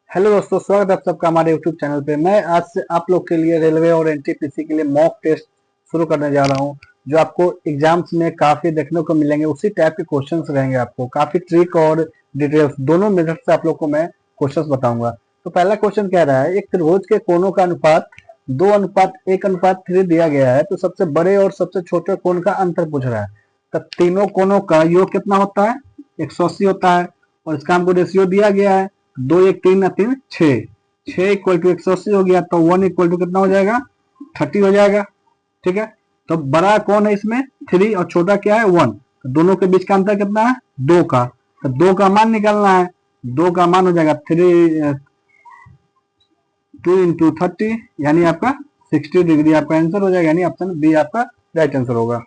Hello दोस्तों, स्वागत है आप सबका हमारे यूट्यूब चैनल पे। मैं आज से आप लोग के लिए रेलवे और एनटीपीसी के लिए मॉक टेस्ट शुरू करने जा रहा हूं, जो आपको एग्जाम्स में काफी देखने को मिलेंगे। उसी टाइप के क्वेश्चंस रहेंगे, आपको काफी ट्रिक और डिटेल्स दोनों मेथड से आप लोग को मैं क्वेश्चंस बताऊंगा। तो पहला क्वेश्चन कह रहा है, एक त्रिभुज के कोणों का अनुपात 2:1:3 दिया गया है, तो सबसे बड़े और सबसे छोटे कोण का अंतर पूछ रहा है। तो तीनों कोणों का योग कितना होता है? 180 होता है। और इसका हमको रेशियो दिया गया है 2:1:3 6 6 इक्वल टू 180 हो गया, तो 1 इक्वल टू कितना हो जाएगा? 30 हो जाएगा। ठीक है, तो बड़ा कौन है इसमें? 3 और छोटा क्या है? 1। तो दोनों के बीच का अंतर कितना है? 2 का। तो 2 का मान निकालना है। 2 का मान हो जाएगा 2 इंटू 30, यानी आपका 60 डिग्री आपका आंसर हो जाएगा, यानी ऑप्शन बी आपका राइट आंसर होगा।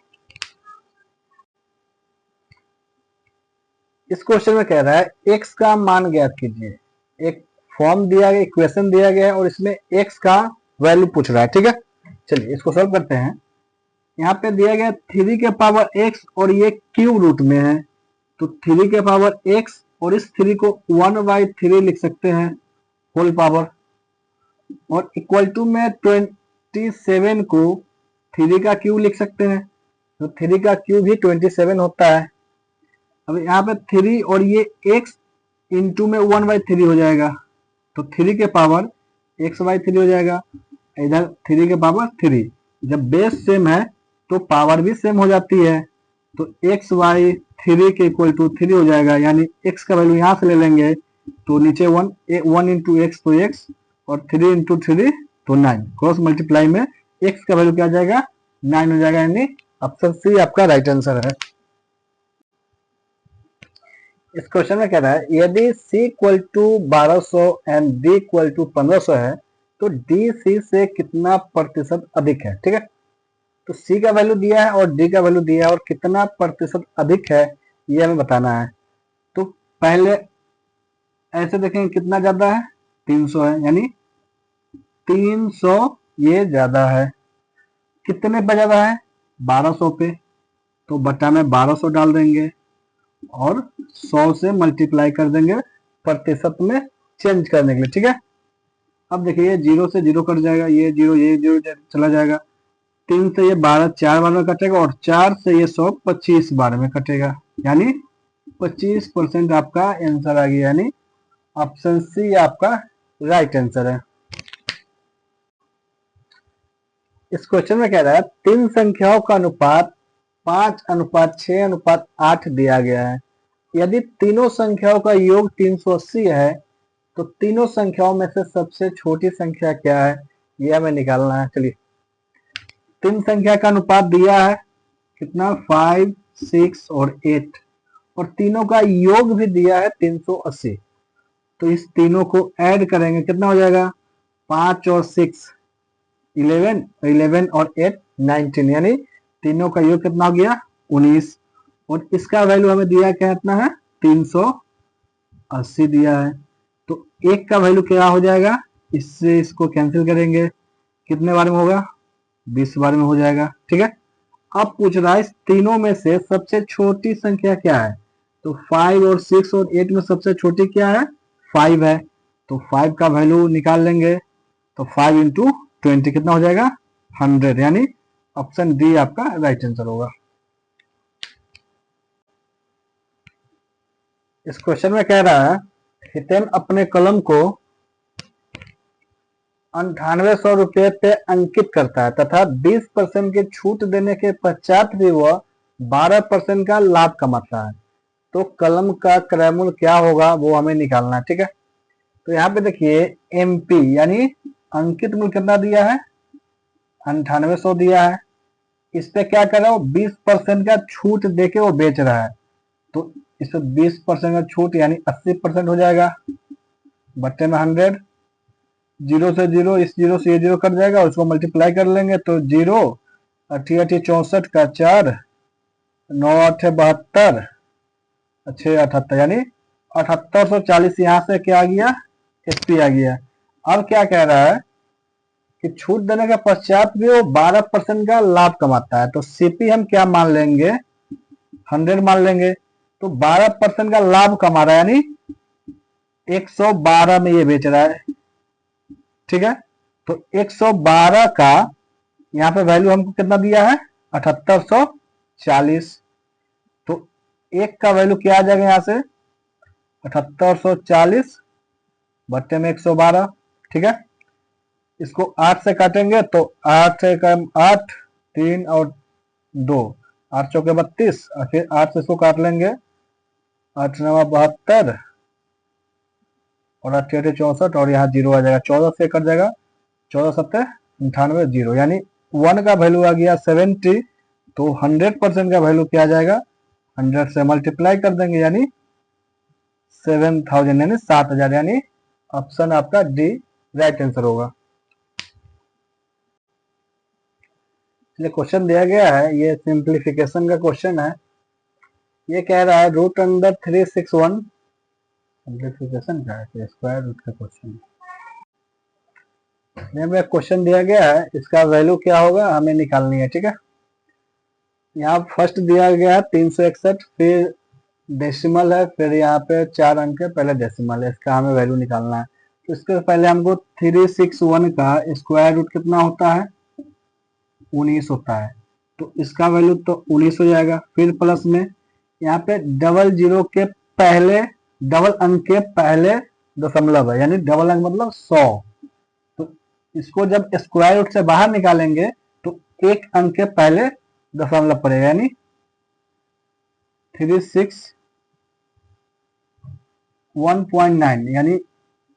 इस क्वेश्चन में कह रहा है x का मान ज्ञात कीजिए। एक फॉर्म दिया गया, इक्वेशन दिया गया है और इसमें x का वैल्यू पूछ रहा है। ठीक है, चलिए इसको सॉल्व करते हैं। यहाँ पे दिया गया 3 के पावर x और ये क्यूब रूट में है, तो 3 के पावर x और इस 3 को 1/3 लिख सकते हैं होल पावर, और इक्वल टू में 27 को 3 का क्यूब लिख सकते हैं, तो 3 का क्यूब ही 27 होता है। अब यहाँ पे 3 और ये x इंटू में 1/3 हो जाएगा, तो 3 के पावर x/3 हो जाएगा। इधर 3 के पावर 3, जब बेस सेम है तो पावर भी सेम हो जाती है, तो x/3 के इक्वल टू 3 हो जाएगा, यानी x का वैल्यू यहाँ से ले लेंगे तो नीचे 1 इंटू एक्स तो x, और 3 इंटू 3 तो 9, क्रॉस मल्टीप्लाई में x का वैल्यू क्या आ जाएगा? 9 हो जाएगा, यानी ऑप्शन सी आपका राइट आंसर है। इस क्वेश्चन में कह रहा है, यदि c equal to 1200 and d equal to 1500 है, तो d c से कितना प्रतिशत अधिक है? ठीक है, तो c का वैल्यू दिया है और d का वैल्यू दिया है, और कितना प्रतिशत अधिक है ये हमें बताना है। तो पहले ऐसे देखेंगे कितना ज्यादा है? 300 है, यानी 300 ये ज्यादा है। कितने पे ज्यादा है? 1200 पे, तो बटा में 1200 डाल देंगे और 100 से मल्टीप्लाई कर देंगे प्रतिशत में चेंज करने के लिए। ठीक है, अब देखिए 0 से 0 कट जाएगा, ये 0 चला जाएगा, 3 से ये 12 4 बार में कटेगा, और 4 से ये 100 25 बार में कटेगा, यानी 25% आपका आंसर आ गया, यानी ऑप्शन सी आपका राइट आंसर है। इस क्वेश्चन में कह रहा है, तीन संख्याओं का अनुपात 5:6:8 दिया गया है। यदि तीनों संख्याओं का योग 380 है, तो तीनों संख्याओं में से सबसे छोटी संख्या क्या है, यह हमें निकालना है। चलिए, तीन संख्या का अनुपात दिया है कितना? 5, 6 और 8, और तीनों का योग भी दिया है 380। तो इस तीनों को ऐड करेंगे, कितना हो जाएगा? 5 और 6 11, 11 और 8 19, यानी तीनों का योग कितना हो गया? 19, और इसका वैल्यू हमें दिया क्या कितना है? 380 दिया है। तो एक का वैल्यू क्या हो जाएगा? इससे इसको कैंसिल करेंगे, कितने बार में होगा? 20 बार में हो जाएगा। ठीक है, अब पूछ रहा है इस तीनों में से सबसे छोटी संख्या क्या है? तो 5 और 6 और 8 में सबसे छोटी क्या है? 5 है, तो 5 का वैल्यू निकाल लेंगे, तो 5 इंटू 20 कितना हो जाएगा? 100, यानी ऑप्शन डी आपका राइट आंसर होगा। इस क्वेश्चन में कह रहा है, हितेन अपने कलम को 9800 रुपये पे अंकित करता है तथा 20% की छूट देने के पश्चात भी वह 12% का लाभ कमाता है, तो कलम का क्रय मूल्य क्या होगा वो हमें निकालना है। ठीक है, तो यहाँ पे देखिए MP यानी अंकित मूल्य कितना दिया है? 9800 दिया है। इस पे क्या कर रहा है? 20% का छूट देके वो बेच रहा है, तो इस पे 20% का छूट यानी 80% हो जाएगा, बट्टे में 100, 0 से 0, इस 0 से ये 0 कट जाएगा, उसको मल्टीप्लाई कर लेंगे, तो 0 8 64 का 4 9 8 72 6 78, यानी 7840 यहाँ से क्या आ गया? SP आ गया। अब क्या कह रहा है कि छूट देने के पश्चात भी वो 12% का लाभ कमाता है, तो CP हम क्या मान लेंगे? 100 मान लेंगे। तो 12% का लाभ कमा रहा है, यानी 112 में ये बेच रहा है, ठीक है। तो 112 का यहाँ पे वैल्यू हमको कितना दिया है, 7840। तो एक का वैल्यू क्या आ जाएगा यहाँ से, 7840 बट्टे में 112, ठीक है। इसको 8 से काटेंगे तो 8 से कम 8, 3 और 2, 8 चौके 32, और फिर 8 से इसको काट लेंगे, 8 नवा 72 और 8 64, और यहाँ जीरो आ जाएगा, 14 से कट जाएगा, 14 सत्तर 98, जीरो, यानी 1 का वैल्यू आ गया 70। तो 100% का वैल्यू क्या आ जाएगा, 100 से मल्टीप्लाई कर देंगे, यानी 7000 यानी 7000, यानी ऑप्शन आपका डी राइट आंसर होगा। चलिए क्वेश्चन दिया गया है, ये सिंप्लीफिकेशन का क्वेश्चन है। ये कह रहा है रूट अंडर 361, सिंप्लीफिकेशन का है, स्क्वायर रूट का क्वेश्चन। क्वेश्चन दिया गया है, इसका वैल्यू क्या होगा हमें निकालनी है, ठीक है। यहाँ फर्स्ट दिया गया है 361, फिर डेसिमल है, फिर यहाँ पे 4 अंक है, पहले डेसिमल है, इसका हमें वैल्यू निकालना है। तो इसके पहले हमको 361 का स्क्वायर रूट कितना होता है, 19 होता है। तो इसका वैल्यू तो 19 हो जाएगा। फिर प्लस में यहाँ पे डबल जीरो के पहले, डबल अंक के पहले दशमलव है, यानी डबल अंक मतलब 100। तो इसको जब स्क्वायर रूट से बाहर निकालेंगे तो एक अंक के पहले दशमलव पड़ेगा, यानी 361.9, यानी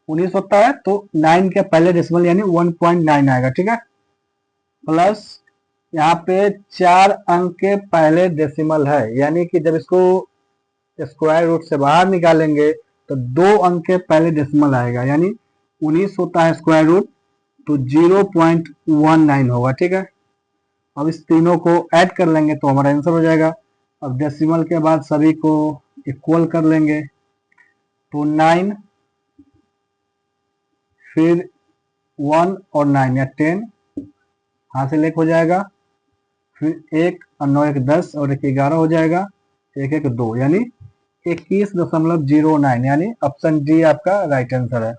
19 होता है तो 9 के पहले डेसिमल यानी 1.9 आएगा, ठीक है। प्लस यहाँ पे 4 अंक के पहले डेसिमल है, यानी कि जब इसको स्क्वायर रूट से बाहर निकालेंगे तो 2 अंक के पहले डेसिमल आएगा, यानी 19 होता है स्क्वायर रूट, तो 0.19 होगा, ठीक है। अब इस तीनों को ऐड कर लेंगे तो हमारा आंसर हो जाएगा। अब डेसिमल के बाद सभी को इक्वल कर लेंगे, तो 9 फिर 1 और 9 या 10 हासिल एक हो जाएगा, फिर 1 और 9 1 10 और 1 11 हो जाएगा, 1 1 2, यानी 21.09, यानी ऑप्शन डी आपका राइट आंसर है।